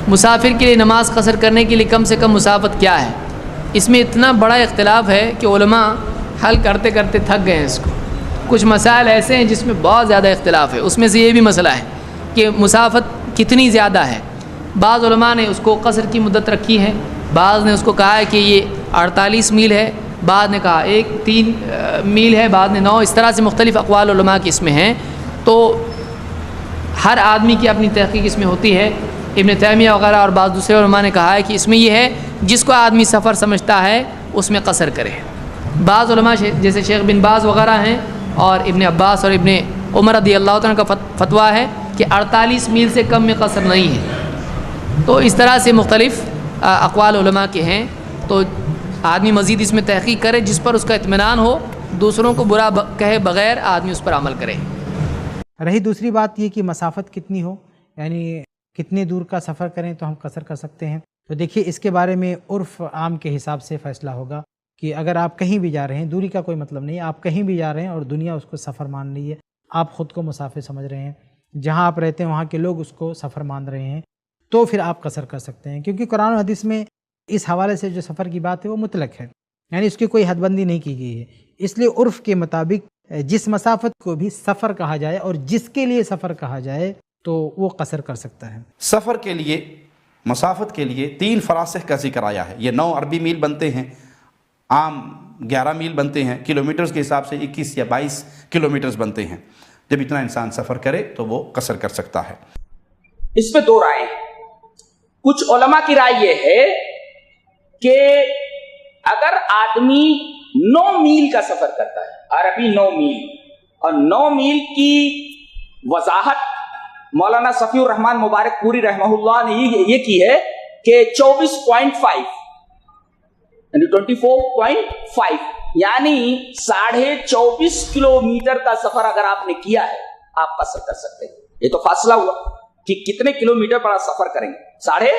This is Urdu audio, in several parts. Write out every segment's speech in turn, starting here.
مسافر کے لیے نماز قصر کرنے کے لیے کم سے کم مسافت کیا ہے؟ اس میں اتنا بڑا اختلاف ہے کہ علماء حل کرتے کرتے تھک گئے ہیں اس کو. کچھ مسائل ایسے ہیں جس میں بہت زیادہ اختلاف ہے. اس میں سے یہ بھی مسئلہ ہے کہ مسافت کتنی زیادہ ہے. بعض علماء نے اس کو قصر کی مدت رکھی ہے، بعض نے اس کو کہا ہے کہ یہ 48 میل ہے، بعض نے کہا 3 میل ہے، بعض نے 9. اس طرح سے مختلف اقوال علماء کی اس میں ہیں. تو ہر آدمی کی اپنی تحقیق اس میں ہوتی ہے. ابن تیمیہ وغیرہ اور بعض دوسرے علماء نے کہا ہے کہ اس میں یہ ہے جس کو آدمی سفر سمجھتا ہے اس میں قصر کرے. بعض علماء جیسے شیخ بن باز وغیرہ ہیں اور ابن عباس اور ابن عمر رضی اللہ عنہ کا فتویٰ ہے کہ 48 میل سے کم میں قصر نہیں ہے. تو اس طرح سے مختلف اقوال علماء کے ہیں. تو آدمی مزید اس میں تحقیق کرے، جس پر اس کا اطمینان ہو، دوسروں کو برا کہے بغیر آدمی اس پر عمل کرے. رہی دوسری بات یہ کہ مسافت کتنی ہو، یعنی کتنے دور کا سفر کریں تو ہم قصر کر سکتے ہیں. تو دیکھیے اس کے بارے میں عرف عام کے حساب سے فیصلہ ہوگا کہ اگر آپ کہیں بھی جا رہے ہیں، دوری کا کوئی مطلب نہیں ہے، آپ کہیں بھی جا رہے ہیں اور دنیا اس کو سفر مان رہی ہے، آپ خود کو مسافر سمجھ رہے ہیں، جہاں آپ رہتے ہیں وہاں کے لوگ اس کو سفر مان رہے ہیں، تو پھر آپ قصر کر سکتے ہیں. کیونکہ قرآن و حدیث میں اس حوالے سے جو سفر کی بات ہے وہ مطلق ہے، یعنی اس کی کوئی حد بندی نہیں کی گئی ہے. اس لیے عرف کے مطابق جس مسافت کو بھی سفر کہا جائے اور جس کے لیے سفر کہا جائے تو وہ قصر کر سکتا ہے. سفر کے لیے، مسافت کے لیے 3 فراسخ کا ذکر آیا ہے. یہ 9 عربی میل بنتے ہیں، عام 11 میل بنتے ہیں، کلومیٹرز کے حساب سے 21 یا 22 کلومیٹرز بنتے ہیں. جب اتنا انسان سفر کرے تو وہ قصر کر سکتا ہے. اس پہ 2 رائے ہیں. کچھ علماء کی رائے یہ ہے کہ اگر آدمی 9 میل کا سفر کرتا ہے، عربی 9 میل، اور 9 میل کی وضاحت مولانا صفی الرحمن مبارک پوری رحمہ اللہ نے یہ کی ہے کہ 24.5 یعنی 24.5 یعنی 24.5 کلومیٹر کا سفر اگر آپ نے کیا ہے آپ قصر کر سکتے ہیں. یہ تو فاصلہ ہوا کہ کتنے کلومیٹر پر آپ سفر کریں گے. 24.5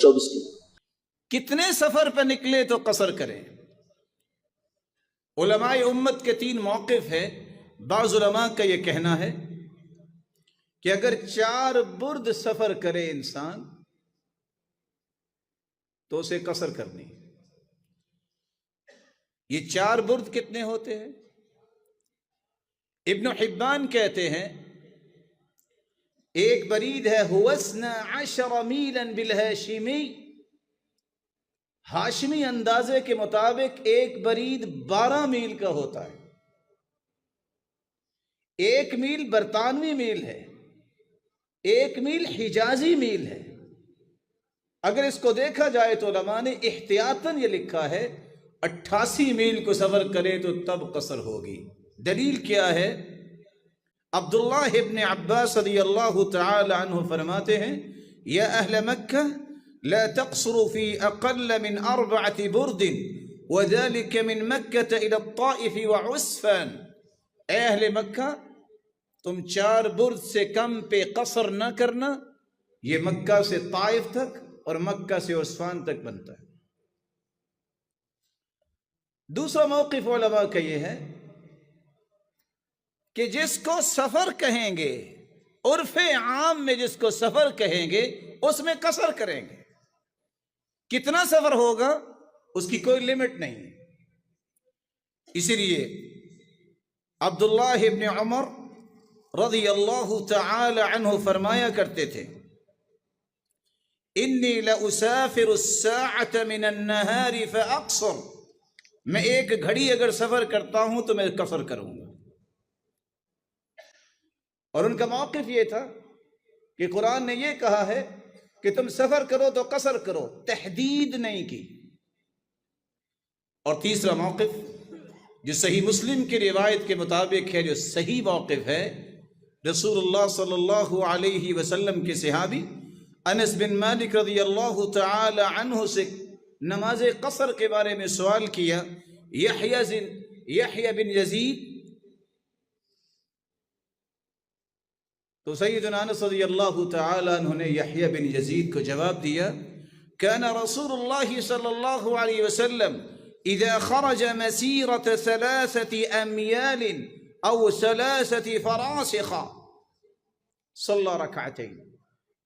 کلومیٹر. کتنے سفر پہ نکلے تو قصر کریں؟ علماء امت کے 3 موقف ہیں. بعض علماء کا یہ کہنا ہے کہ اگر 4 برد سفر کرے انسان تو اسے قصر کرنی. یہ 4 برد کتنے ہوتے ہیں؟ ابن حبان کہتے ہیں ایک برید ہے هو 12 میلا بالہاشمی، ہاشمی اندازے کے مطابق ایک برید 12 میل کا ہوتا ہے. 1 میل برطانوی میل ہے، 1 میل حجازی میل ہے. اگر اس کو دیکھا جائے تو علماء نے احتیاطاً یہ لکھا ہے 88 میل کو سفر کرے تو تب قصر ہوگی. دلیل کیا ہے؟ عبداللہ ابن عباس رضی اللہ تعالی عنہ فرماتے ہیں یا اہل مکہ لا تقصروا في اقل من 4 برد وذلك من مکہ الى الطائف وعسفان. اے اہل مکہ تم 4 برد سے کم پہ قصر نہ کرنا. یہ مکہ سے طائف تک اور مکہ سے عسفان تک بنتا ہے. دوسرا موقف علماء کا یہ ہے کہ جس کو سفر کہیں گے، عرف عام میں جس کو سفر کہیں گے اس میں قصر کریں گے. کتنا سفر ہوگا اس کی کوئی لمٹ نہیں. اسی لیے عبداللہ ابن عمر رضی اللہ تعالی عنہ فرمایا کرتے تھے انی لاسافر الساعة من النہار فاقصر. میں 1 گھڑی اگر سفر کرتا ہوں تو میں قصر کروں گا. اور ان کا موقف یہ تھا کہ قرآن نے یہ کہا ہے کہ تم سفر کرو تو قصر کرو، تحدید نہیں کی. اور تیسرا موقف جو صحیح مسلم کی روایت کے مطابق ہے، جو صحیح موقف ہے، رسول اللہ صلی اللہ علیہ وسلم کے صحابی انس بن مالک رضی اللہ تعالی عنہ سے نماز قصر کے بارے میں سوال کیا. یحییٰ بن یزید، تو سیدنا انس رضی اللہ تعالی عنہ نے یحییٰ بن یزید کو جواب دیا کان رسول اللہ صلی اللہ علیہ وسلم اذا خرج مسیرة 3 اميال او 3 فراسخ صلى ركعتين.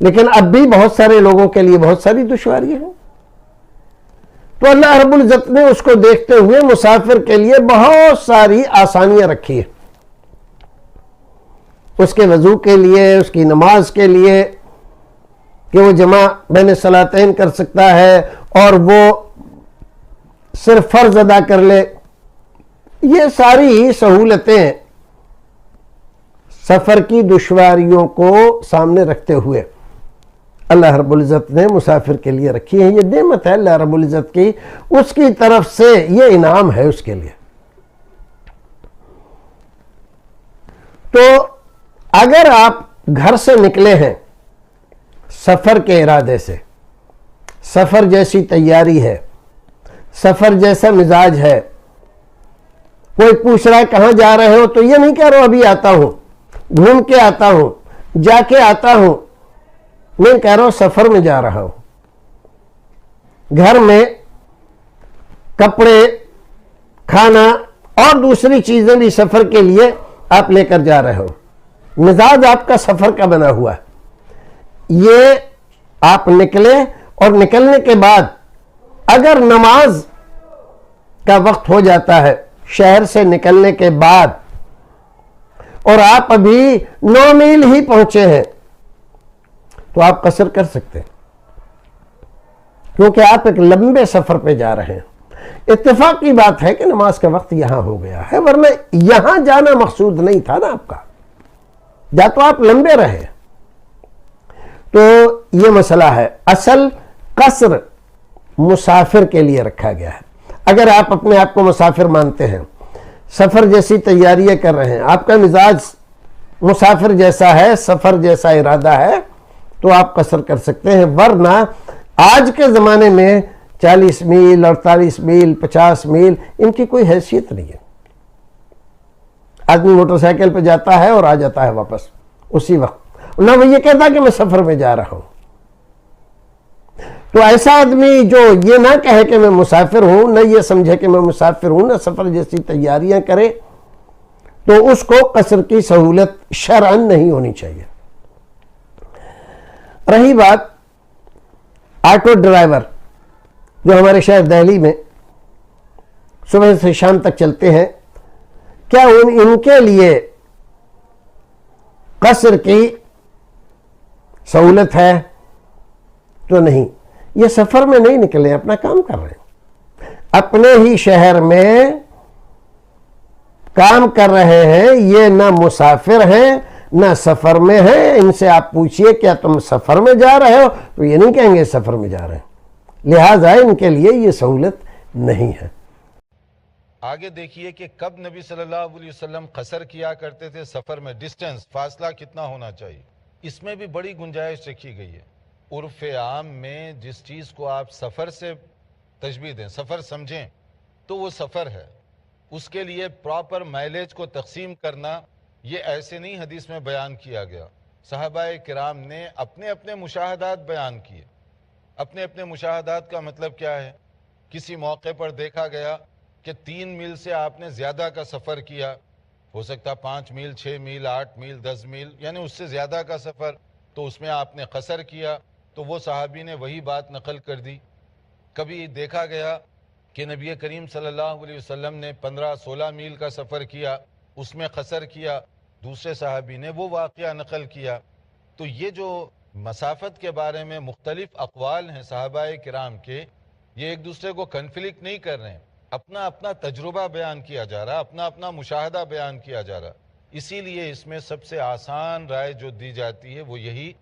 لیکن اب بھی بہت سارے لوگوں کے لیے بہت ساری دشواریاں ہیں. تو اللہ رب العزت نے اس کو دیکھتے ہوئے مسافر کے لیے بہت ساری آسانیاں رکھی ہیں. اس کے وضو کے لیے، اس کی نماز کے لیے کہ وہ جمع بین صلاتین کر سکتا ہے اور وہ صرف فرض ادا کر لے. یہ ساری سہولتیں سفر کی دشواریوں کو سامنے رکھتے ہوئے اللہ رب العزت نے مسافر کے لیے رکھی ہے. یہ نعمت ہے اللہ رب العزت کی، اس کی طرف سے یہ انعام ہے اس کے لیے. تو اگر آپ گھر سے نکلے ہیں سفر کے ارادے سے، سفر جیسی تیاری ہے، سفر جیسا مزاج ہے، کوئی پوچھ رہا ہے کہاں جا رہے ہو تو یہ نہیں کہہ رہا ہوں ابھی آتا ہوں، گھوم کے آتا ہوں، جا کے آتا ہوں، میں کہہ رہا ہوں سفر میں جا رہا ہوں. گھر میں کپڑے، کھانا اور دوسری چیزیں بھی سفر کے لیے آپ لے کر جا رہے ہو. مزاج آپ کا سفر کا بنا ہوا ہے. یہ آپ نکلے اور نکلنے کے بعد اگر نماز کا وقت ہو جاتا ہے شہر سے نکلنے کے بعد اور آپ ابھی 9 میل ہی پہنچے ہیں تو آپ قصر کر سکتے ہیں، کیونکہ آپ ایک لمبے سفر پہ جا رہے ہیں. اتفاق کی بات ہے کہ نماز کا وقت یہاں ہو گیا ہے، ورنہ یہاں جانا مقصود نہیں تھا نا آپ کا، یا تو آپ لمبے رہے. تو یہ مسئلہ ہے. اصل قصر مسافر کے لیے رکھا گیا ہے. اگر آپ اپنے آپ کو مسافر مانتے ہیں، سفر جیسی تیاریاں کر رہے ہیں، آپ کا مزاج مسافر جیسا ہے، سفر جیسا ارادہ ہے، تو آپ قصر کر سکتے ہیں. ورنہ آج کے زمانے میں 40 میل، 48 میل، 50 میل ان کی کوئی حیثیت نہیں ہے. آدمی موٹر سائیکل پہ جاتا ہے اور آ جاتا ہے واپس اسی وقت، نہ وہ یہ کہتا کہ میں سفر میں جا رہا ہوں. تو ایسا آدمی جو یہ نہ کہے کہ میں مسافر ہوں، نہ یہ سمجھے کہ میں مسافر ہوں، نہ سفر جیسی تیاریاں کرے، تو اس کو قصر کی سہولت شرعاً نہیں ہونی چاہیے. رہی بات آٹو ڈرائیور جو ہمارے شہر دہلی میں صبح سے شام تک چلتے ہیں، کیا ان کے لیے قصر کی سہولت ہے؟ تو نہیں. یہ سفر میں نہیں نکلے، اپنا کام کر رہے ہیں، اپنے ہی شہر میں کام کر رہے ہیں. یہ نہ مسافر ہیں نہ سفر میں ہیں. ان سے آپ پوچھئے کیا تم سفر میں جا رہے ہو تو یہ نہیں کہیں گے سفر میں جا رہے ہیں. لہٰذا ان کے لیے یہ سہولت نہیں ہے. آگے دیکھیے کہ کب نبی صلی اللہ علیہ وسلم قصر کیا کرتے تھے سفر میں، ڈسٹنس، فاصلہ کتنا ہونا چاہیے. اس میں بھی بڑی گنجائش رکھی گئی ہے. عرف عام میں جس چیز کو آپ سفر سے تشبیہ دیں، سفر سمجھیں، تو وہ سفر ہے. اس کے لیے پراپر مائلیج کو تقسیم کرنا یہ ایسے نہیں حدیث میں بیان کیا گیا. صحابہ کرام نے اپنے اپنے مشاہدات بیان کیے. اپنے اپنے مشاہدات کا مطلب کیا ہے؟ کسی موقع پر دیکھا گیا کہ 3 میل سے آپ نے زیادہ کا سفر کیا، ہو سکتا 5 میل، 6 میل، 8 میل، 10 میل، یعنی اس سے زیادہ کا سفر، تو اس میں آپ نے قصر کیا، تو وہ صحابی نے وہی بات نقل کر دی. کبھی دیکھا گیا کہ نبی کریم صلی اللہ علیہ وسلم نے 15-16 میل کا سفر کیا، اس میں قصر کیا، دوسرے صحابی نے وہ واقعہ نقل کیا. تو یہ جو مسافت کے بارے میں مختلف اقوال ہیں صحابہ کرام کے، یہ ایک دوسرے کو کنفلکٹ نہیں کر رہے ہیں، اپنا اپنا تجربہ بیان کیا جا رہا، اپنا اپنا مشاہدہ بیان کیا جا رہا. اسی لیے اس میں سب سے آسان رائے جو دی جاتی ہے وہ یہی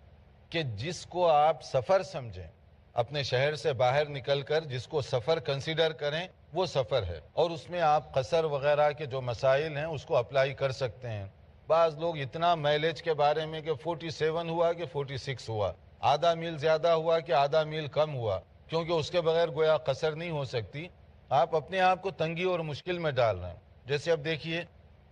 کہ جس کو آپ سفر سمجھیں، اپنے شہر سے باہر نکل کر جس کو سفر کنسیڈر کریں، وہ سفر ہے، اور اس میں آپ قصر وغیرہ کے جو مسائل ہیں اس کو اپلائی کر سکتے ہیں. بعض لوگ اتنا مائلیج کے بارے میں کہ 47 ہوا کہ 46 ہوا، آدھا میل زیادہ ہوا کہ آدھا میل کم ہوا، کیونکہ اس کے بغیر گویا قصر نہیں ہو سکتی. آپ اپنے آپ کو تنگی اور مشکل میں ڈال رہے ہیں. جیسے اب دیکھیے،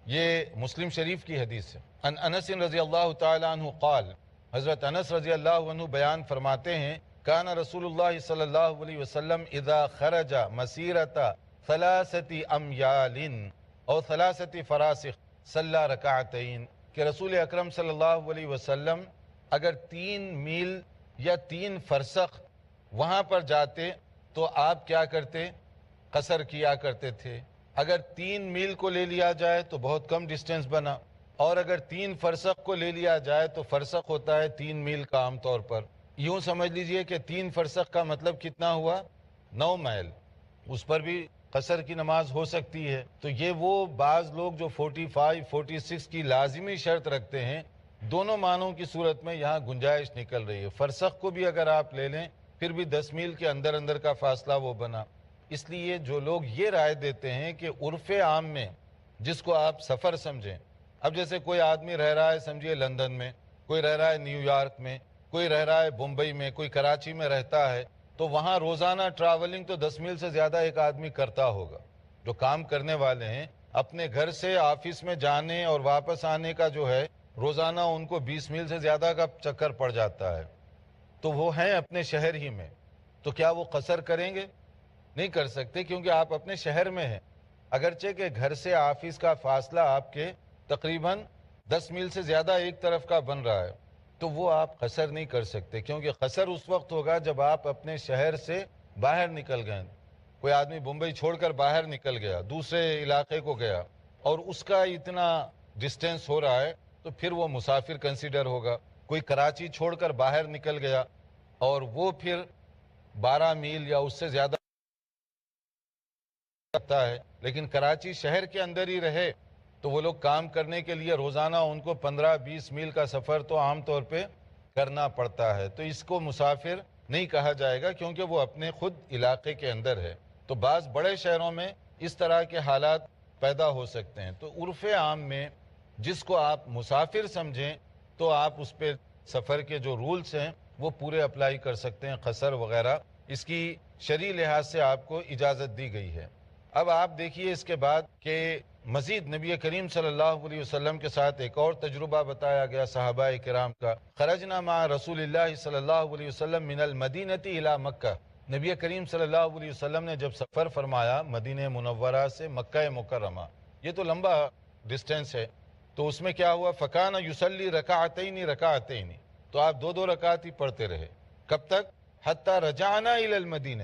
یہ مسلم شریف کی حدیث ہے. ان انس رضی اللہ تعالی عنہ قال، حضرت انس رضی اللہ عنہ بیان فرماتے ہیں، کان رسول اللہ صلی اللہ علیہ وسلم اذا خرج مسیرت 3 امیال اور 3 فراسخ صلی رکعتین، کہ رسول اکرم صلی اللہ علیہ وسلم اگر 3 میل یا 3 فرسخ وہاں پر جاتے تو آپ کیا کرتے؟ قصر کیا کرتے تھے. اگر 3 میل کو لے لیا جائے تو بہت کم ڈسٹینس بنا، اور اگر 3 فرسخ کو لے لیا جائے تو فرسخ ہوتا ہے 3 میل کا عام طور پر. یوں سمجھ لیجئے کہ 3 فرسخ کا مطلب کتنا ہوا؟ 9 میل. اس پر بھی قصر کی نماز ہو سکتی ہے. تو یہ وہ بعض لوگ جو 45 46 کی لازمی شرط رکھتے ہیں، دونوں معنوں کی صورت میں یہاں گنجائش نکل رہی ہے. فرسخ کو بھی اگر آپ لے لیں پھر بھی 10 میل کے اندر اندر کا فاصلہ وہ بنا. اس لیے جو لوگ یہ رائے دیتے ہیں کہ عرف عام میں جس کو آپ سفر سمجھیں، اب جیسے کوئی آدمی رہ رہا ہے سمجھیے لندن میں، کوئی رہ رہا ہے نیو یارک میں، کوئی رہ رہا ہے بمبئی میں، کوئی کراچی میں رہتا ہے، تو وہاں روزانہ ٹریولنگ تو 10 میل سے زیادہ ایک آدمی کرتا ہوگا. جو کام کرنے والے ہیں اپنے گھر سے آفس میں جانے اور واپس آنے کا جو ہے روزانہ ان کو 20 میل سے زیادہ کا چکر پڑ جاتا ہے. تو وہ ہیں اپنے شہر ہی میں، تو کیا وہ قصر کریں گے؟ نہیں کر سکتے، کیونکہ آپ اپنے شہر میں ہیں. اگرچہ کہ گھر سے آفس کا فاصلہ آپ کے تقریباً 10 میل سے زیادہ ایک طرف کا بن رہا ہے، تو وہ آپ قصر نہیں کر سکتے، کیونکہ قصر اس وقت ہوگا جب آپ اپنے شہر سے باہر نکل گئے. کوئی آدمی بمبئی چھوڑ کر باہر نکل گیا، دوسرے علاقے کو گیا، اور اس کا اتنا ڈسٹینس ہو رہا ہے تو پھر وہ مسافر کنسیڈر ہوگا. کوئی کراچی چھوڑ کر باہر نکل گیا اور وہ پھر 12 میل یا اس سے زیادہ ہے، لیکن کراچی شہر کے اندر ہی رہے تو وہ لوگ کام کرنے کے لیے روزانہ ان کو 15-20 میل کا سفر تو عام طور پہ کرنا پڑتا ہے. تو اس کو مسافر نہیں کہا جائے گا، کیونکہ وہ اپنے خود علاقے کے اندر ہے. تو بعض بڑے شہروں میں اس طرح کے حالات پیدا ہو سکتے ہیں. تو عرف عام میں جس کو آپ مسافر سمجھیں تو آپ اس پہ سفر کے جو رولز ہیں وہ پورے اپلائی کر سکتے ہیں، قصر وغیرہ. اس کی شرعی لحاظ سے آپ کو اجازت دی گئی ہے. اب آپ دیکھیے اس کے بعد کہ مزید نبی کریم صلی اللہ علیہ وسلم کے ساتھ ایک اور تجربہ بتایا گیا صحابہ کرام کا. خرجنا مع رسول اللہ صلی اللہ علیہ وسلم من المدینہ الی مکہ. نبی کریم صلی اللہ علیہ وسلم نے جب سفر فرمایا مدینہ منورہ سے مکہ مکرمہ، یہ تو لمبا ڈسٹینس ہے، تو اس میں کیا ہوا؟ فکان یصلی رکعتین، تو آپ 2 رکعت ہی پڑھتے رہے. کب تک؟ حتی رجعنا الی المدینہ،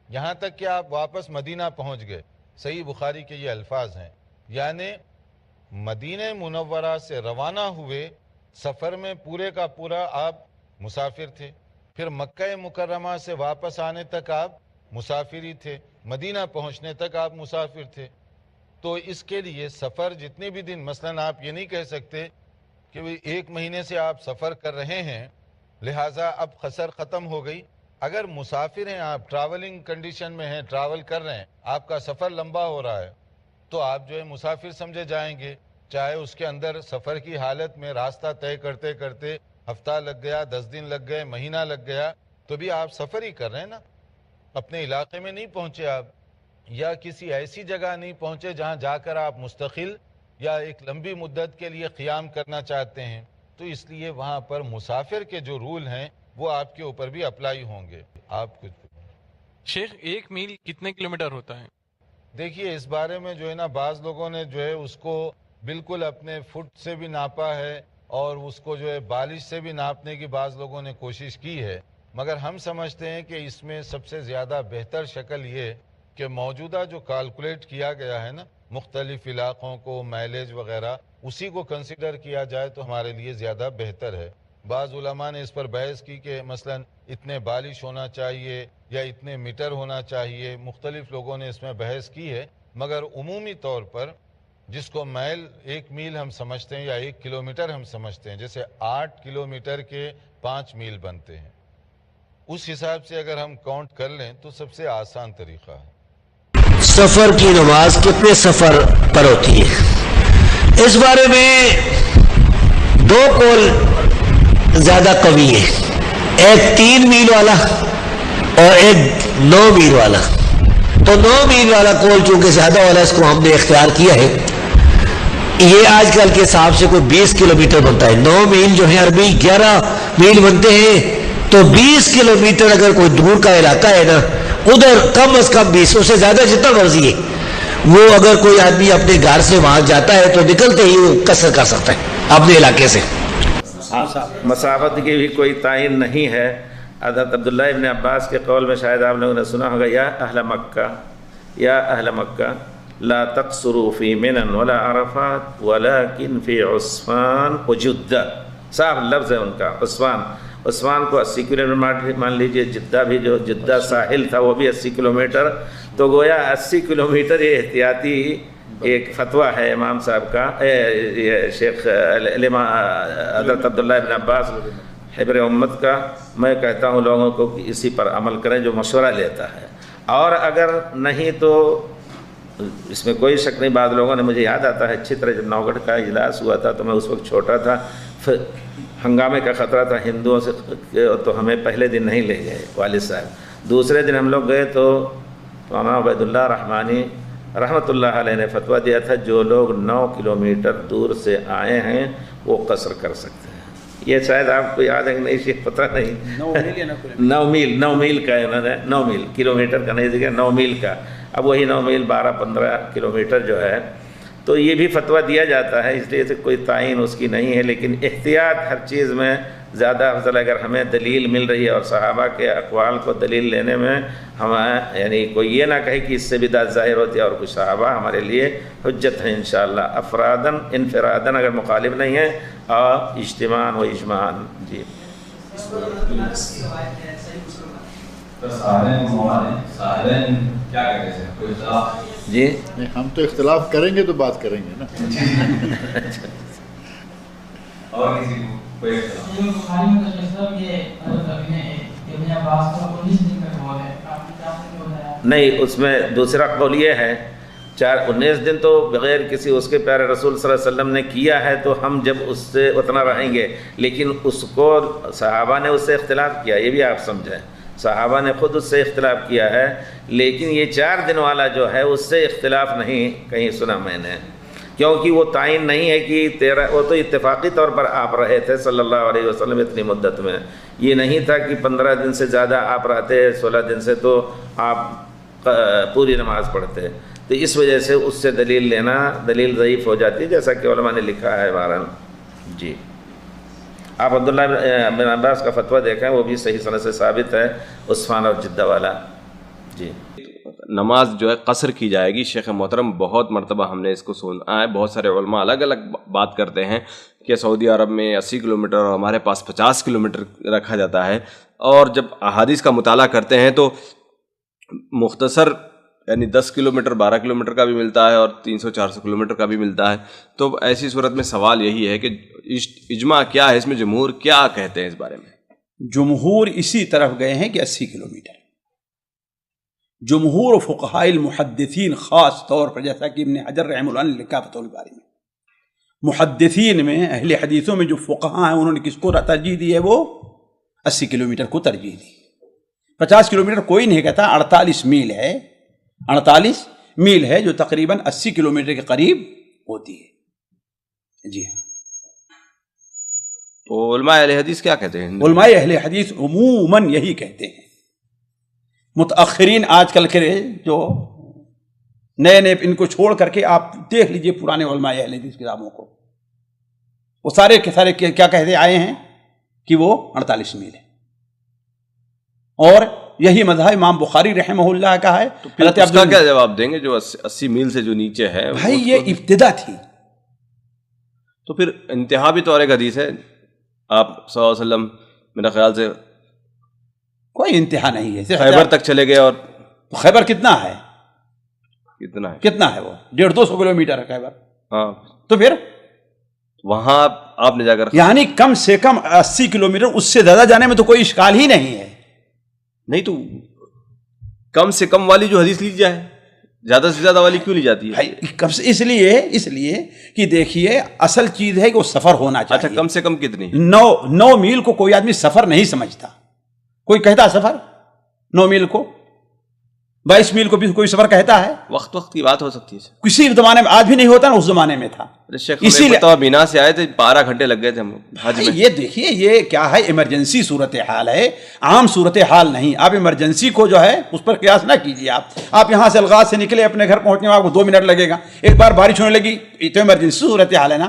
یہاں تک کہ آپ واپس مدینہ پہنچ گئے. صحیح بخاری کے یہ الفاظ ہیں. یعنی مدینہ منورہ سے روانہ ہوئے، سفر میں پورے کا پورا آپ مسافر تھے، پھر مکہ مکرمہ سے واپس آنے تک آپ مسافر ہی تھے، مدینہ پہنچنے تک آپ مسافر تھے. تو اس کے لیے سفر جتنے بھی دن، مثلا آپ یہ نہیں کہہ سکتے کہ 1 مہینے سے آپ سفر کر رہے ہیں لہٰذا اب قصر ختم ہو گئی. اگر مسافر ہیں آپ، ٹریولنگ کنڈیشن میں ہیں، ٹریول کر رہے ہیں، آپ کا سفر لمبا ہو رہا ہے، تو آپ جو ہے مسافر سمجھے جائیں گے. چاہے اس کے اندر سفر کی حالت میں راستہ طے کرتے کرتے ہفتہ لگ گیا، 10 دن لگ گئے، مہینہ لگ گیا، تو بھی آپ سفر ہی کر رہے ہیں نا. اپنے علاقے میں نہیں پہنچے آپ، یا کسی ایسی جگہ نہیں پہنچے جہاں جا کر آپ مستقل یا ایک لمبی مدت کے لیے قیام کرنا چاہتے ہیں. تو اس لیے وہاں پر مسافر کے جو رول ہیں وہ آپ کے اوپر بھی اپلائی ہوں گے. آپ کچھ شیخ 1 میل کتنے کلومیٹر ہوتا ہے؟ دیکھیے اس بارے میں جو ہے نا بعض لوگوں نے جو ہے اس کو بالکل اپنے فٹ سے بھی ناپا ہے اور اس کو جو ہے بالش سے بھی ناپنے کی بعض لوگوں نے کوشش کی ہے، مگر ہم سمجھتے ہیں کہ اس میں سب سے زیادہ بہتر شکل یہ کہ موجودہ جو کیلکولیٹ کیا گیا ہے نا مختلف علاقوں کو، مائلیج وغیرہ، اسی کو کنسیڈر کیا جائے تو ہمارے لیے زیادہ بہتر ہے. بعض علماء نے اس پر بحث کی کہ مثلا اتنے بالش ہونا چاہیے یا اتنے میٹر ہونا چاہیے، مختلف لوگوں نے اس میں بحث کی ہے، مگر عمومی طور پر جس کو میل 1 میل ہم سمجھتے ہیں یا 1 کلومیٹر ہم سمجھتے ہیں، جیسے 8 کلومیٹر کے 5 میل بنتے ہیں، اس حساب سے اگر ہم کاؤنٹ کر لیں تو سب سے آسان طریقہ ہے. سفر کی نماز کتنے سفر پر ہوتی ہے؟ اس بارے میں 2 قول زیادہ قوی ہے، ایک 3 میل والا اور ایک 9 میل والا. تو 9 میل والا قول چونکہ زیادہ والا اس کو ہم نے اختیار کیا ہے. یہ آج کل کے حساب سے کوئی 20 کلومیٹر بنتا ہے. 9 میل جو ہے عربی 11 میل بنتے ہیں. تو 20 کلومیٹر اگر کوئی دور کا علاقہ ہے نا، ادھر کم از کم 20 سے زیادہ جتنا مرضی ہے وہ اگر کوئی آدمی اپنے گھر سے وہاں جاتا ہے تو نکلتے ہی وہ قصر کر سکتا ہے اپنے علاقے سے. مسافت کی بھی کوئی تعین نہیں ہے. حضرت عبداللہ ابن عباس کے قول میں شاید آپ لوگوں نے سنا ہوگا، یا اہل مکہ لا تقصروا فی منن ولا عرفات ولکن فی عصفان وجدہ. صاف لفظ ہے ان کا. عثمان کو 80 کلومیٹر مان لیجئے، جدہ بھی جو جدہ ساحل تھا وہ بھی 80 کلومیٹر. تو گویا 80 کلومیٹر یہ احتیاطی ایک فتویٰ ہے امام صاحب کا، شیخ حضرت عبداللہ ابن عباس حبر امت کا. میں کہتا ہوں لوگوں کو کہ اسی پر عمل کریں جو مشورہ لیتا ہے، اور اگر نہیں تو اس میں کوئی شک نہیں. بعض لوگوں نے، مجھے یاد آتا ہے اچھی طرح جب نوگڑھ کا اجلاس ہوا تھا تو میں اس وقت چھوٹا تھا، ہنگامے کا خطرہ تھا ہندوؤں سے، تو ہمیں پہلے دن نہیں لے گئے والد صاحب. دوسرے دن ہم لوگ گئے تو مولانا عبید اللہ رحمانی رحمۃ اللہ علیہ نے فتویٰ دیا تھا جو لوگ 9 کلومیٹر دور سے آئے ہیں وہ قصر کر سکتے ہیں. یہ شاید آپ کو یاد ہے کہ نہیں، شیخ پتہ نہیں. 9 میل کا انہوں نے 9 میل کلومیٹر کا نہیں دیکھا، 9 میل کا. اب وہی 9 میل 12-15 کلومیٹر جو ہے، تو یہ بھی فتویٰ دیا جاتا ہے. اس لیے سے کوئی تعین اس کی نہیں ہے، لیکن احتیاط ہر چیز میں زیادہ افضل. اگر ہمیں دلیل مل رہی ہے، اور صحابہ کے اقوال کو دلیل لینے میں ہمیں یعنی کوئی یہ نہ کہے کہ اس سے بدعت ظاہر ہوتی ہے، اور کچھ صحابہ ہمارے لیے حجت ہیں انشاءاللہ، افرادن انفرادن اگر مخالف نہیں ہیں، اور اجتماعاً و اجماعاً. جی جی ہم تو اختلاف کریں گے تو بات کریں گے نا. اور کسی کو کوئی نہیں، اس میں دوسرا قول یہ ہے 19 دن تو بغیر کسی اس کے پیارے رسول صلی اللہ علیہ وسلم نے کیا ہے، تو ہم جب اس سے اتنا رہیں گے. لیکن اس کو صحابہ نے اس سے اختلاف کیا، یہ بھی آپ سمجھیں. صحابہ نے خود اس سے اختلاف کیا ہے، لیکن یہ 4 دن والا جو ہے اس سے اختلاف نہیں کہیں سنا میں نے، کیونکہ وہ تعین نہیں ہے کہ وہ تو اتفاقی طور پر آپ رہے تھے صلی اللہ علیہ وسلم اتنی مدت میں. یہ نہیں تھا کہ 15 دن سے زیادہ آپ رہتے، 16 دن سے تو آپ پوری نماز پڑھتے. تو اس وجہ سے اس سے دلیل لینا دلیل ضعیف ہو جاتی ہے، جیسا کہ علماء نے لکھا ہے بہرحال. جی آپ عبداللہ بن عباس کا فتویٰ دیکھیں، وہ بھی صحیح سند سے ثابت ہے، عثمان اور جدہ والا. جی نماز جو ہے قصر کی جائے گی. شیخ محترم بہت مرتبہ ہم نے اس کو سنا ہے، بہت سارے علماء الگ الگ بات کرتے ہیں کہ سعودی عرب میں 80 کلومیٹر اور ہمارے پاس 50 کلومیٹر رکھا جاتا ہے. اور جب احادیث کا مطالعہ کرتے ہیں تو مختصر یعنی 10 کلومیٹر 12 کلومیٹر کا بھی ملتا ہے، اور 300-400 کلومیٹر کا بھی ملتا ہے. تو ایسی صورت میں سوال یہی ہے کہ اجماع کیا ہے اس میں، جمہور کیا کہتے ہیں اس بارے میں؟ جمہور اسی طرف گئے ہیں کہ 80 کلومیٹر. جمہور فقہاء المحدثین خاص طور پر، جیسا کہ ابن حجر رحمہ اللہ نے لکھا فتح الباری میں، محدثین میں اہل حدیثوں میں جو فقہاء ہیں انہوں نے کس کو ترجیح دی ہے؟ وہ 80 کلومیٹر کو ترجیح دی. 50 کلومیٹر کوئی نہیں کہتا. 48 میل ہے، 48 میل ہے جو تقریباً 80 کلومیٹر کے قریب ہوتی ہے. جی ہاں. تو علماء اہل حدیث کیا کہتے ہیں؟ علماء اہل حدیث عموماً یہی کہتے ہیں. متأخرین آج کل کے جو نئے ان کو چھوڑ کر کے آپ دیکھ لیجئے پرانے علماء اہل حدیث کتابوں کو، وہ سارے کے سارے کیا کہتے آئے ہیں کہ وہ 48 میل ہے. اور یہی مذہب امام بخاری رحمہ اللہ کا ہے. اس کا کیا جواب دیں گے جو 80 میل سے جو نیچے ہے؟ بھائی یہ ابتدا تھی. تو پھر انتہا بھی تو اور ایک حدیث ہے، آپ صلی اللہ علیہ وسلم میرا خیال سے کوئی انتہا نہیں ہے. خیبر تک چلے گئے. اور خیبر کتنا ہے؟ کتنا ہے وہ 150-200 کلومیٹر ہے خیبر. ہاں تو پھر وہاں آپ نے جا کر یعنی کم سے کم 80 کلومیٹر، اس سے زیادہ جانے میں تو کوئی اشکال ہی نہیں ہے. نہیں تو کم سے کم والی جو حدیث لی جائے، زیادہ سے زیادہ والی کیوں لی جاتی ہے؟ اس لیے کہ دیکھیے اصل چیز ہے کہ وہ سفر ہونا چاہیے. اچھا کم سے کم کتنی؟ 9 میل کو کوئی آدمی سفر نہیں سمجھتا. کوئی کہتا سفر 9 میل کو، 22 میل کو بھی کوئی سفر کہتا ہے. وقت کی بات ہو سکتی ہے، کسی زمانے میں آج بھی نہیں ہوتا نا، اس زمانے میں تھا. اسی لیے بینا سے آئے تھے 12 گھنٹے لگ گئے تھے ہم حج میں. یہ دیکھیے یہ کیا ہے، ایمرجنسی صورتحال ہے، عام صورتحال نہیں. آپ ایمرجنسی کو جو ہے اس پر قیاس نہ کیجیے. آپ یہاں سے الغاز سے نکلے، اپنے گھر پہنچنے میں آپ کو 2 منٹ لگے گا. ایک بار بارش ہونے لگی تو ایمرجنسی صورتحال ہے نا.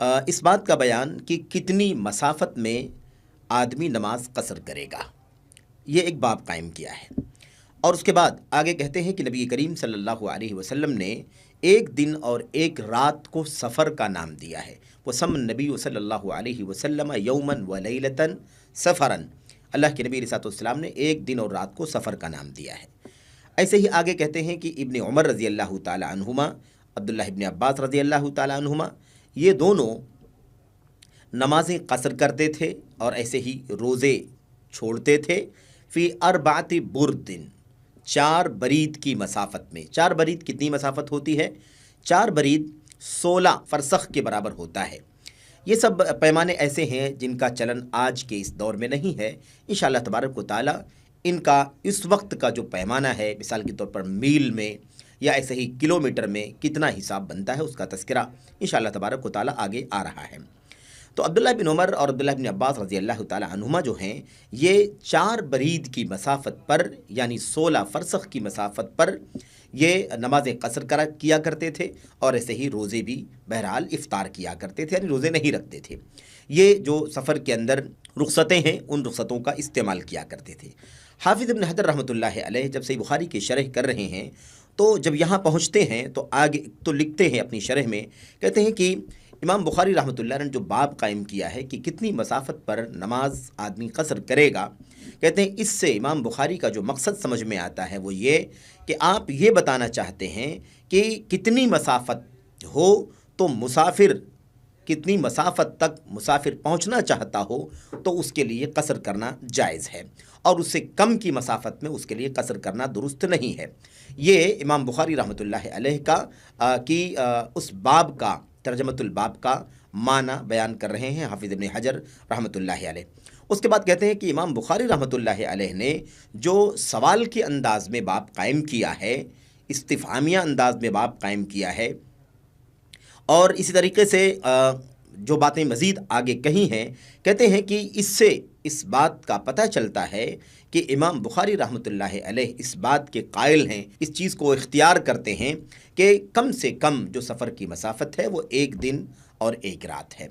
اس بات کا بیان کہ کتنی مسافت میں آدمی نماز قصر کرے گا، یہ ایک باب قائم کیا ہے۔ اور اس کے بعد آگے کہتے ہیں کہ نبی کریم صلی اللہ علیہ وسلم نے ایک دن اور ایک رات کو سفر کا نام دیا ہے۔ وسم النبی صلی اللہ علیہ وسلم یومن و لیلتن سفرن، اللہ کے نبی علیہ السلام نے ایک دن اور رات کو سفر کا نام دیا ہے۔ ایسے ہی آگے کہتے ہیں کہ ابن عمر رضی اللہ تعالی عنہما، عبداللہ ابن عباس رضی اللہ تعالی عنہما، یہ دونوں نمازیں قصر کرتے تھے اور ایسے ہی روزے چھوڑتے تھے فی اربعۃ بردن، 4 برید کی مسافت میں۔ 4 برید کتنی مسافت ہوتی ہے؟ 4 برید 16 فرسخ کے برابر ہوتا ہے۔ یہ سب پیمانے ایسے ہیں جن کا چلن آج کے اس دور میں نہیں ہے۔ انشاءاللہ تبارک و تعالی ان کا اس وقت کا جو پیمانہ ہے، مثال کے طور پر میل میں یا ایسے ہی کلومیٹر میں کتنا حساب بنتا ہے، اس کا تذکرہ انشاءاللہ تبارک و تعالی آگے آ رہا ہے۔ تو عبداللہ بن عمر اور عبداللہ بن عباس رضی اللہ تعالی عنہما جو ہیں، یہ 4 برید کی مسافت پر یعنی 16 فرسخ کی مسافت پر یہ نمازیں قصر کیا کرتے تھے، اور ایسے ہی روزے بھی بہرحال افطار کیا کرتے تھے، یعنی روزے نہیں رکھتے تھے۔ یہ جو سفر کے اندر رخصتیں ہیں، ان رخصتوں کا استعمال کیا کرتے تھے۔ حافظ ابن حجر رحمۃ اللہ علیہ جب صحیح بخاری کی شرح کر رہے ہیں تو جب یہاں پہنچتے ہیں تو آگے تو لکھتے ہیں اپنی شرح میں، کہتے ہیں کہ امام بخاری رحمۃ اللہ نے جو باب قائم کیا ہے کہ کتنی مسافت پر نماز آدمی قصر کرے گا، کہتے ہیں اس سے امام بخاری کا جو مقصد سمجھ میں آتا ہے وہ یہ کہ آپ یہ بتانا چاہتے ہیں کہ کتنی مسافت ہو تو مسافر، کتنی مسافت تک مسافر پہنچنا چاہتا ہو تو اس کے لیے قصر کرنا جائز ہے، اور اس سے کم کی مسافت میں اس کے لیے قصر کرنا درست نہیں ہے۔ یہ امام بخاری رحمۃ اللہ علیہ کا اس باب کا ترجمۃ الباب کا معنی بیان کر رہے ہیں حافظ ابن حجر رحمۃ اللہ علیہ۔ اس کے بعد کہتے ہیں کہ امام بخاری رحمۃ اللہ علیہ نے جو سوال کے انداز میں باب قائم کیا ہے، استفہامیہ انداز میں باب قائم کیا ہے، اور اسی طریقے سے جو باتیں مزید آگے کہی ہیں، کہتے ہیں کہ اس سے اس بات کا پتہ چلتا ہے کہ امام بخاری رحمۃ اللہ علیہ اس بات کے قائل ہیں، اس چیز کو اختیار کرتے ہیں کہ کم سے کم جو سفر کی مسافت ہے وہ 1 دن اور 1 رات ہے۔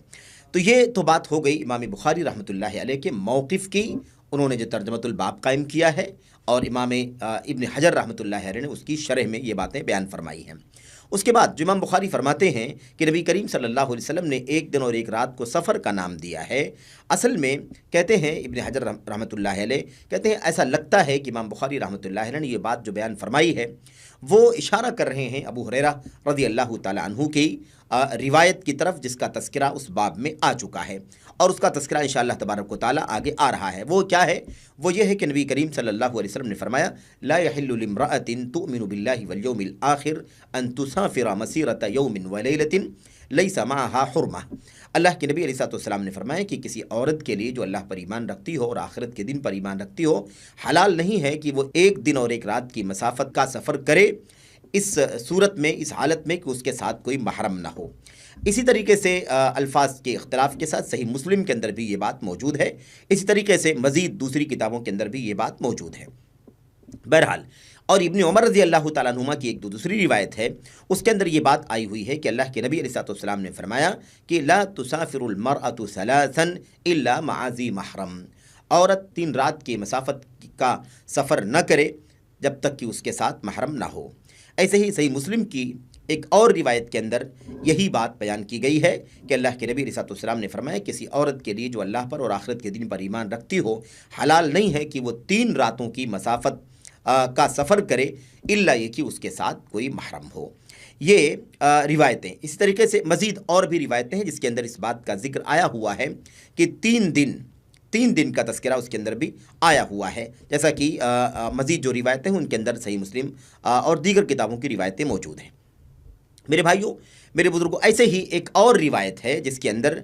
تو یہ تو بات ہو گئی امام بخاری رحمۃ اللہ علیہ کے موقف کی، انہوں نے جو ترجمۃ الباب قائم کیا ہے، اور امام ابن حجر رحمۃ اللہ علیہ نے اس کی شرح میں یہ باتیں بیان فرمائی ہیں۔ اس کے بعد جو امام بخاری فرماتے ہیں کہ نبی کریم صلی اللہ علیہ وسلم نے 1 دن اور 1 رات کو سفر کا نام دیا ہے، اصل میں کہتے ہیں ابن حجر رحمۃ اللہ علیہ کہتے ہیں ایسا لگتا ہے کہ امام بخاری رحمۃ اللہ علیہ نے یہ بات جو بیان فرمائی ہے وہ اشارہ کر رہے ہیں ابو ہریرہ رضی اللہ تعالی عنہ کی روایت کی طرف، جس کا تذکرہ اس باب میں آ چکا ہے، اور اس کا تذکرہ انشاءاللہ تبارک و تعالی آگے آ رہا ہے۔ وہ کیا ہے؟ وہ یہ ہے کہ نبی کریم صلی اللہ علیہ وسلم نے فرمایا لا يحل لامرأة تؤمن بالله واليوم الآخر ان تسافر مسيرة يوم وليلة ليس معها حرمة۔ اللہ کے نبی علیہ السلام نے فرمایا کہ کسی عورت کے لیے جو اللہ پر ایمان رکھتی ہو اور آخرت کے دن پر ایمان رکھتی ہو، حلال نہیں ہے کہ وہ 1 دن اور 1 رات کی مسافت کا سفر کرے اس صورت میں، اس حالت میں کہ اس کے ساتھ کوئی محرم نہ ہو۔ اسی طریقے سے الفاظ کے اختلاف کے ساتھ صحیح مسلم کے اندر بھی یہ بات موجود ہے، اسی طریقے سے مزید دوسری کتابوں کے اندر بھی یہ بات موجود ہے۔ بہرحال، اور ابن عمر رضی اللہ تعالیٰ عنہما کی ایک دوسری روایت ہے، اس کے اندر یہ بات آئی ہوئی ہے کہ اللہ کے نبی علیہ السلام نے فرمایا کہ لا تسافر المرأة ثلاثا الا مع ذی محرم، عورت 3 رات کی مسافت کا سفر نہ کرے جب تک کہ اس کے ساتھ محرم نہ ہو۔ ایسے ہی صحیح مسلم کی ایک اور روایت کے اندر یہی بات بیان کی گئی ہے کہ اللہ کے نبی علیہ السلام نے فرمایا کسی عورت کے لیے جو اللہ پر اور آخرت کے دن پر ایمان رکھتی ہو، حلال نہیں ہے کہ وہ 3 راتوں کی مسافت کا سفر کرے الا یہ کہ اس کے ساتھ کوئی محرم ہو۔ یہ روایتیں، اسی طریقے سے مزید اور بھی روایتیں ہیں جس کے اندر اس بات کا ذکر آیا ہوا ہے کہ 3 دن کا تذکرہ اس کے اندر بھی آیا ہوا ہے، جیسا کہ مزید جو روایتیں ہیں ان کے اندر صحیح مسلم اور دیگر کتابوں کی روایتیں موجود ہیں۔ میرے بھائیوں، میرے بزرگوں، ایسے ہی ایک اور روایت ہے جس کے اندر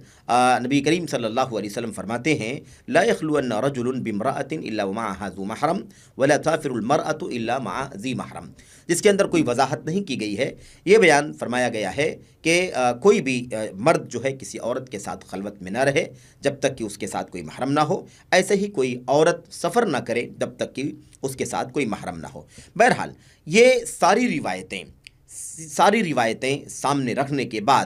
نبی کریم صلی اللہ علیہ وسلم فرماتے ہیں لا يخلون رجل بامرأة الا ومعها ذو محرم ولا تسافر المرأة الا مع ذی محرم، جس کے اندر کوئی وضاحت نہیں کی گئی ہے۔ یہ بیان فرمایا گیا ہے کہ کوئی بھی مرد جو ہے کسی عورت کے ساتھ خلوت میں نہ رہے جب تک کہ اس کے ساتھ کوئی محرم نہ ہو، ایسے ہی کوئی عورت سفر نہ کرے جب تک کہ اس کے ساتھ کوئی محرم نہ ہو۔ بہرحال، یہ ساری روایتیں سامنے رکھنے کے بعد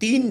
3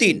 3।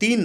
3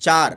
4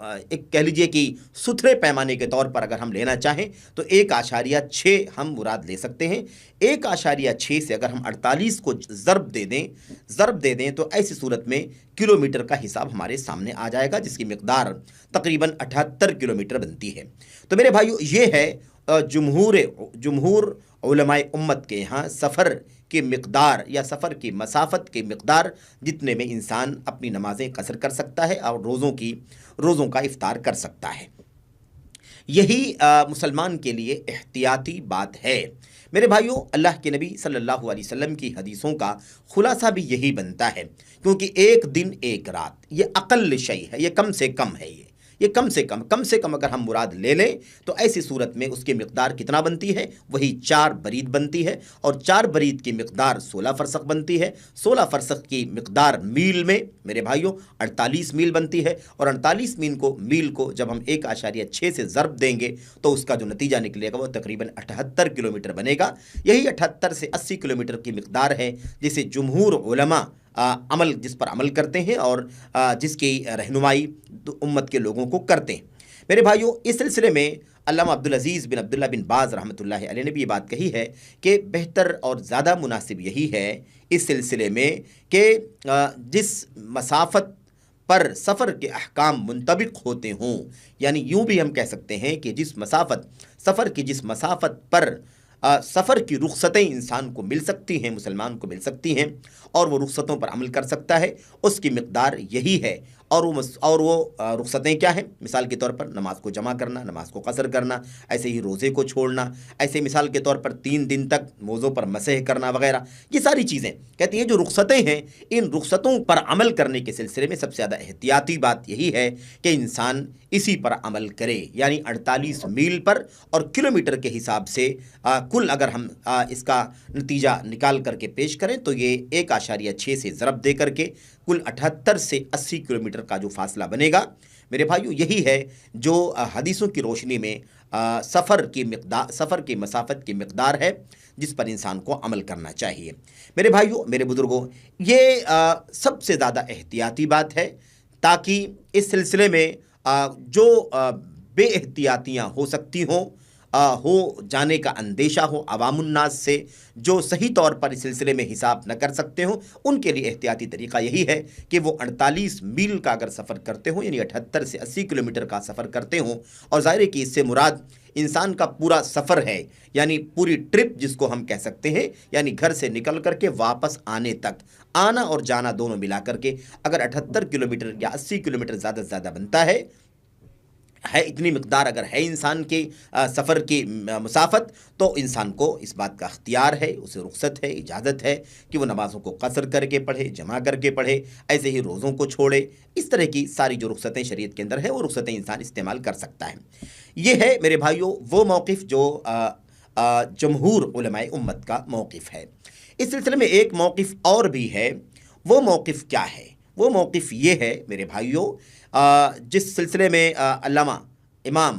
ایک کہہ لیجئے کہ ستھرے پیمانے کے طور پر اگر ہم لینا چاہیں تو 1.6 ہم مراد لے سکتے ہیں۔ 1.6 سے اگر ہم 48 کو ضرب دے دیں تو ایسی صورت میں کلومیٹر کا حساب ہمارے سامنے آ جائے گا، جس کی مقدار تقریباً 78 کلومیٹر بنتی ہے۔ تو میرے بھائیو، یہ ہے جمہور علماء امت کے یہاں سفر کی مقدار یا سفر کی مسافت کی مقدار جتنے میں انسان اپنی نمازیں قصر کر سکتا ہے اور روزوں کا افطار کر سکتا ہے۔ یہی مسلمان کے لیے احتیاطی بات ہے۔ میرے بھائیوں، اللہ کے نبی صلی اللہ علیہ وسلم کی حدیثوں کا خلاصہ بھی یہی بنتا ہے، کیونکہ ایک دن ایک رات یہ اقل شیء ہے، یہ کم سے کم ہے، یہ کم سے کم اگر ہم مراد لے لیں تو ایسی صورت میں اس کی مقدار کتنا بنتی ہے؟ وہی 4 برید بنتی ہے، اور 4 برید کی مقدار 16 فرسخ بنتی ہے۔ 16 فرسخ کی مقدار میل میں میرے بھائیوں 48 میل بنتی ہے، اور 48 میل کو جب ہم 1.6 سے ضرب دیں گے تو اس کا جو نتیجہ نکلے گا وہ تقریباً 78 کلومیٹر بنے گا۔ یہی 78 سے 80 کلومیٹر کی مقدار ہے جسے جمہور علماء جس پر عمل کرتے ہیں اور جس کی رہنمائی امت کے لوگوں کو کرتے ہیں۔ میرے بھائیوں، اس سلسلے میں علامہ عبدالعزیز بن عبداللہ بن باز رحمۃ اللہ علیہ نے بھی یہ بات کہی ہے کہ بہتر اور زیادہ مناسب یہی ہے اس سلسلے میں کہ جس مسافت پر سفر کے احکام منطبق ہوتے ہوں، یعنی یوں بھی ہم کہہ سکتے ہیں کہ جس مسافت پر سفر کی رخصتیں انسان کو مل سکتی ہیں، مسلمان کو مل سکتی ہیں، اور وہ رخصتوں پر عمل کر سکتا ہے، اس کی مقدار یہی ہے۔ اور وہ رخصتیں کیا ہیں؟ مثال کے طور پر نماز کو جمع کرنا، نماز کو قصر کرنا، ایسے ہی روزے کو چھوڑنا، ایسے مثال کے طور پر 3 دن تک موضوع پر مسح کرنا وغیرہ، یہ ساری چیزیں کہتی ہیں جو رخصتیں ہیں، ان رخصتوں پر عمل کرنے کے سلسلے میں سب سے زیادہ احتیاطی بات یہی ہے کہ انسان اسی پر عمل کرے، یعنی 48 میل پر، اور کلومیٹر کے حساب سے کل اگر ہم اس کا نتیجہ نکال کر کے پیش کریں تو یہ 1.6 سے ضرب دے کر کے کل 78 سے 80 کلومیٹر کا جو فاصلہ بنے گا، میرے بھائیو، یہی ہے جو حدیثوں کی روشنی میں سفر کی مسافت کی مقدار ہے جس پر انسان کو عمل کرنا چاہیے۔ میرے بھائیو، میرے بزرگوں، یہ سب سے زیادہ احتیاطی بات ہے، تاکہ اس سلسلے میں جو بے احتیاطیاں ہو سکتی ہوں، ہو جانے کا اندیشہ ہو عوام الناس سے، جو صحیح طور پر اس سلسلے میں حساب نہ کر سکتے ہوں، ان کے لیے احتیاطی طریقہ یہی ہے کہ وہ 48 میل کا اگر سفر کرتے ہوں، یعنی 78 سے 80 کلومیٹر کا سفر کرتے ہوں، اور ظاہر ہے کہ اس سے مراد انسان کا پورا سفر ہے، یعنی پوری ٹرپ جس کو ہم کہہ سکتے ہیں، یعنی گھر سے نکل کر کے واپس آنے تک، آنا اور جانا دونوں ملا کر کے اگر 78 کلومیٹر یا 80 کلومیٹر زیادہ سے زیادہ بنتا ہے، اتنی مقدار اگر ہے انسان کے سفر کی مسافت، تو انسان کو اس بات کا اختیار ہے، اسے رخصت ہے، اجازت ہے کہ وہ نمازوں کو قصر کر کے پڑھے، جمع کر کے پڑھے، ایسے ہی روزوں کو چھوڑے، اس طرح کی ساری جو رخصتیں شریعت کے اندر ہے وہ رخصتیں انسان استعمال کر سکتا ہے۔ یہ ہے میرے بھائیوں وہ موقف جو جمہور علماء امت کا موقف ہے۔ اس سلسلے میں ایک موقف اور بھی ہے، وہ موقف کیا ہے؟ وہ موقف یہ ہے میرے بھائیوں، جس سلسلے میں علامہ امام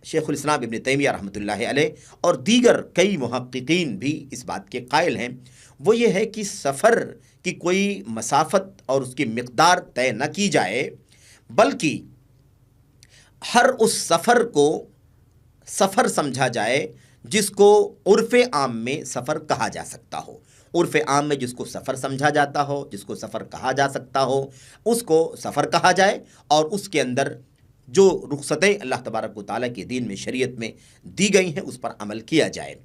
شیخ الاسلام ابن تیمیہ رحمۃ اللہ علیہ اور دیگر کئی محققین بھی اس بات کے قائل ہیں، وہ یہ ہے کہ سفر کی کوئی مسافت اور اس کی مقدار طے نہ کی جائے، بلکہ ہر اس سفر کو سفر سمجھا جائے جس کو عرف عام میں سفر کہا جا سکتا ہو۔ عرف عام میں جس کو سفر سمجھا جاتا ہو، جس کو سفر کہا جا سکتا ہو، اس کو سفر کہا جائے، اور اس کے اندر جو رخصتیں اللہ تبارک و تعالیٰ کے دین میں شریعت میں دی گئی ہیں اس پر عمل کیا جائے۔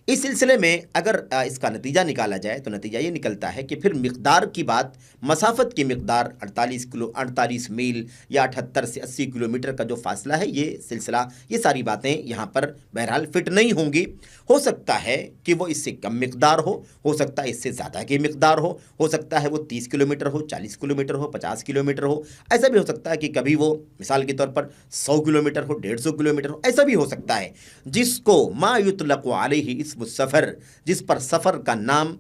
اس سلسلے میں اگر اس کا نتیجہ نکالا جائے تو نتیجہ یہ نکلتا ہے کہ پھر مقدار کی بات، مسافت کی مقدار 48 میل یا 78 سے 80 کلومیٹر کا جو فاصلہ ہے، یہ سلسلہ، یہ ساری باتیں یہاں پر بہرحال فٹ نہیں ہوں گی۔ ہو سکتا ہے کہ وہ اس سے کم مقدار ہو سکتا ہے اس سے زیادہ کی مقدار ہو سکتا ہے وہ 30 کلومیٹر ہو، 40 کلومیٹر ہو، 50 کلومیٹر ہو، ایسا بھی ہو سکتا ہے کہ کبھی وہ مثال کے طور پر 100 کلومیٹر ہو، 150 کلومیٹر ہو، ایسا بھی ہو سکتا ہے جس کو ما یطلق علیہ اسم السفر، جس پر سفر کا نام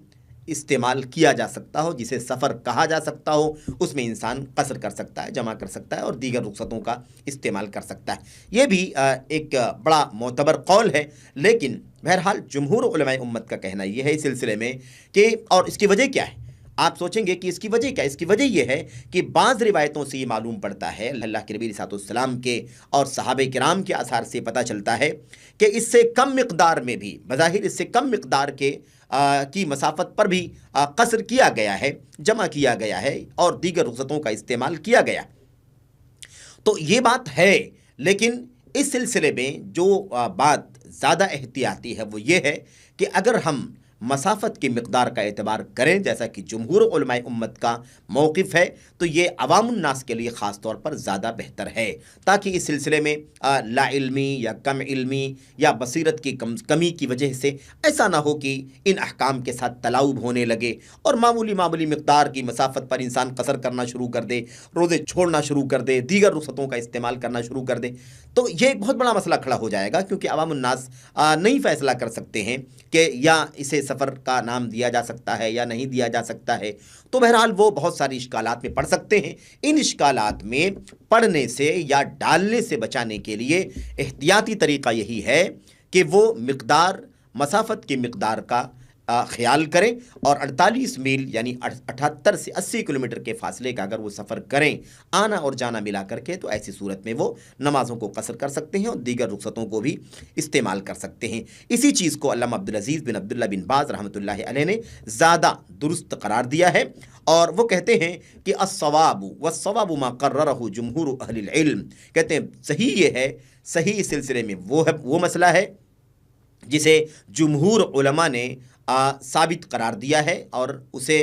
استعمال کیا جا سکتا ہو، جسے سفر کہا جا سکتا ہو، اس میں انسان قصر کر سکتا ہے، جمع کر سکتا ہے اور دیگر رخصتوں کا استعمال کر سکتا ہے۔ یہ بھی ایک بڑا معتبر قول ہے، لیکن بہرحال جمہور علماء امت کا کہنا یہ ہے اس سلسلے میں کہ، اور اس کی وجہ کیا ہے؟ آپ سوچیں گے کہ اس کی وجہ کیا؟ اس کی وجہ یہ ہے کہ بعض روایتوں سے یہ معلوم پڑتا ہے، اللہ کے نبی علیہ السلام کے اور صحابہ کرام کے آثار سے پتہ چلتا ہے کہ اس سے کم مقدار میں بھی، بظاہر اس سے کم مقدار کی مسافت پر بھی قصر کیا گیا ہے، جمع کیا گیا ہے اور دیگر رخصتوں کا استعمال کیا گیا۔ تو یہ بات ہے، لیکن اس سلسلے میں جو بات زیادہ احتیاطی ہے وہ یہ ہے کہ اگر ہم مسافت کی مقدار کا اعتبار کریں، جیسا کہ جمہور علماء امت کا موقف ہے، تو یہ عوام الناس کے لیے خاص طور پر زیادہ بہتر ہے، تاکہ اس سلسلے میں لا علمی یا کم علمی یا بصیرت کی کمی کی وجہ سے ایسا نہ ہو کہ ان احکام کے ساتھ تلاعب ہونے لگے اور معمولی مقدار کی مسافت پر انسان قصر کرنا شروع کر دے، روزے چھوڑنا شروع کر دے، دیگر رخصتوں کا استعمال کرنا شروع کر دے، تو یہ ایک بہت بڑا مسئلہ کھڑا ہو جائے گا، کیونکہ عوام الناس نہیں فیصلہ کر سکتے ہیں کہ یا اسے سفر کا نام دیا جا سکتا ہے یا نہیں دیا جا سکتا ہے۔ تو بہرحال وہ بہت ساری اشکالات میں پڑ سکتے ہیں۔ ان اشکالات میں پڑھنے سے یا ڈالنے سے بچانے کے لیے احتیاطی طریقہ یہی ہے کہ وہ مسافت کی مقدار کا خیال کریں، اور 48 میل یعنی 78 سے 80 کلومیٹر کے فاصلے کا اگر وہ سفر کریں آنا اور جانا ملا کر کے، تو ایسی صورت میں وہ نمازوں کو قصر کر سکتے ہیں اور دیگر رخصتوں کو بھی استعمال کر سکتے ہیں۔ اسی چیز کو علامہ عبدالعزیز بن عبداللہ بن باز رحمۃ اللہ علیہ نے زیادہ درست قرار دیا ہے، اور وہ کہتے ہیں کہ الصواب والصواب ما قررہ جمہور اہل العلم، کہتے ہیں صحیح یہ ہے، صحیح اس سلسلے میں وہ مسئلہ ہے جسے جمہور علماء نے ثابت قرار دیا ہے اور اسے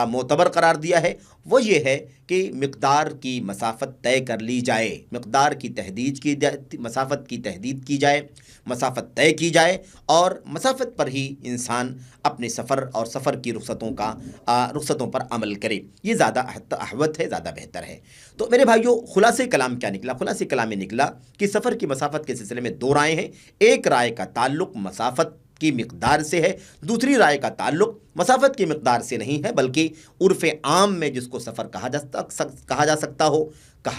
معتبر قرار دیا ہے، وہ یہ ہے کہ مقدار کی مسافت طے کر لی جائے، مقدار کی تحدید کی جائے، مسافت کی تحدید کی جائے، مسافت طے کی جائے، اور مسافت پر ہی انسان اپنے سفر اور سفر کی رخصتوں پر عمل کرے۔ یہ زیادہ احوط ہے، زیادہ بہتر ہے۔ تو میرے بھائیوں، خلاصہ کلام کیا نکلا؟ خلاصہ کلام میں نکلا کہ سفر کی مسافت کے سلسلے میں دو رائے ہیں۔ ایک رائے کا تعلق مسافت کی مقدار سے ہے، دوسری رائے کا تعلق مسافت کی مقدار سے نہیں ہے، بلکہ عرف عام میں جس کو سفر کہا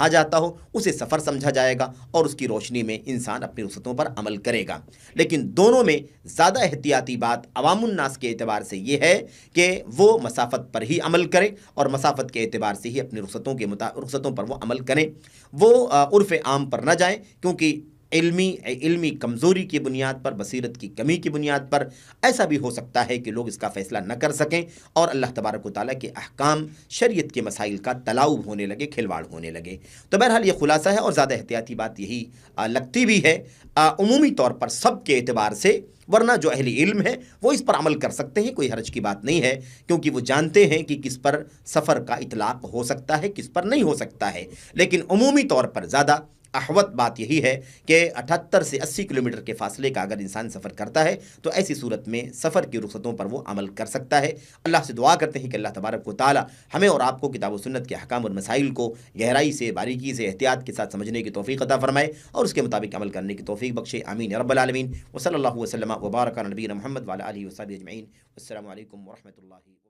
جاتا ہو اسے سفر سمجھا جائے گا، اور اس کی روشنی میں انسان اپنی رخصتوں پر عمل کرے گا۔ لیکن دونوں میں زیادہ احتیاطی بات عوام الناس کے اعتبار سے یہ ہے کہ وہ مسافت پر ہی عمل کریں، اور مسافت کے اعتبار سے ہی اپنی رخصتوں پر وہ عمل کریں، وہ عرف عام پر نہ جائیں، کیونکہ علمی کمزوری کی بنیاد پر، بصیرت کی کمی کی بنیاد پر ایسا بھی ہو سکتا ہے کہ لوگ اس کا فیصلہ نہ کر سکیں اور اللہ تبارک و تعالیٰ کے احکام، شریعت کے مسائل کا تلاعب ہونے لگے، کھلواڑ ہونے لگے۔ تو بہرحال یہ خلاصہ ہے، اور زیادہ احتیاطی بات یہی لگتی بھی ہے عمومی طور پر سب کے اعتبار سے، ورنہ جو اہل علم ہے وہ اس پر عمل کر سکتے ہیں، کوئی حرج کی بات نہیں ہے، کیونکہ وہ جانتے ہیں کہ کس پر سفر کا اطلاق ہو سکتا ہے، کس پر نہیں ہو سکتا ہے۔ لیکن عمومی طور پر زیادہ احوط بات یہی ہے کہ 78 سے 80 کلومیٹر کے فاصلے کا اگر انسان سفر کرتا ہے تو ایسی صورت میں سفر کی رخصتوں پر وہ عمل کر سکتا ہے۔ اللہ سے دعا کرتے ہیں کہ اللہ تبارک و تعالی ہمیں اور آپ کو کتاب و سنت کے احکام اور مسائل کو گہرائی سے، باریکی سے، احتیاط کے ساتھ سمجھنے کی توفیق عطا فرمائے اور اس کے مطابق عمل کرنے کی توفیق بخشے، آمین یا رب العالمین۔ وصلی اللہ وسلم وبارک علی نبینا محمد وعلی آلہ وصحبہ اجمعین۔ السلام علیکم ورحمۃ اللہ۔